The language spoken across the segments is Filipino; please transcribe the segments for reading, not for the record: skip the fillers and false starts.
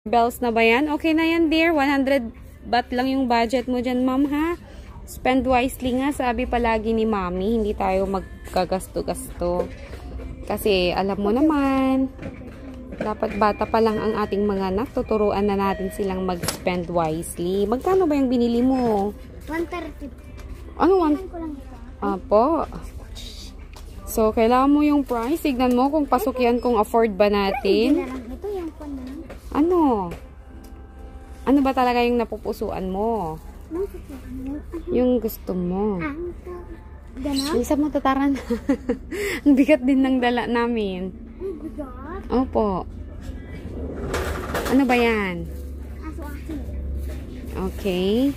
Bells na ba yan? Okay na yan, dear. 100 baht lang yung budget mo dyan, ma'am, ha? Spend wisely nga, sabi palagi ni mami. Hindi tayo magkagasto-gasto. Kasi, alam mo naman, dapat bata pa lang ang ating mga anak. Tuturuan na natin silang mag-spend wisely. Magkano ba yung binili mo? 130. Ano? Apo. So, kailangan mo yung price. Tignan mo kung pasok yan, kung afford ba natin. Ito yung Ano? Ano ba talaga yung napupusuan mo? Yung gusto mo. Ganon? Isa mo tataran. Ang bigat din ng dala namin. Opo. Ano ba yan? Okay.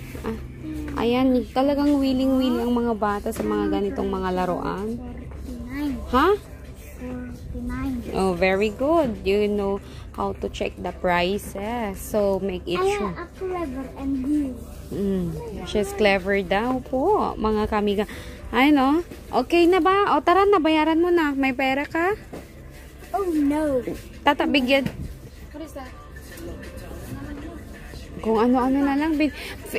Ayan, talagang willing-willing ang mga bata sa mga ganitong mga laruan. Ha? 49. Oh, very good. You know how to check the prices. So, make it sure. I am clever and you. She's clever daw po. Mga kamiga. Ay, no? Okay na ba? O, tara na. Bayaran mo na. May pera ka? Oh, no. Tatabigyan. What is that? Kung ano-ano na lang.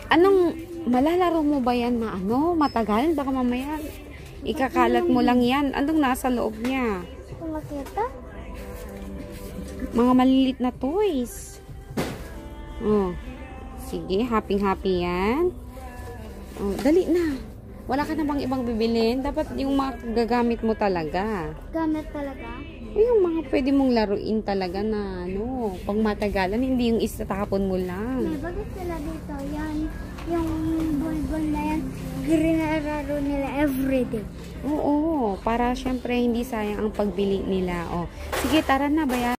Anong, malalaro mo ba yan na ano? Matagal? Baka mamaya ikakalat mo lang yan. Anong nasa loob niya? Kung makita? Mga malilit na toys. Oh. Sige, happy-happy yan. Oh, dali na. Wala ka na bang ibang bibilin? Dapat yung mga gagamit mo talaga. Gamit talaga? Yung mga pwede mong laruin talaga na ano, pang matagalan, hindi yung istatapon mo lang. May bagay sila dito. Yan, yung bulbul na yan, ginararo nila everyday. Oo, para syempre hindi sayang ang pagbili nila. Oh. Sige, tara na, bayan.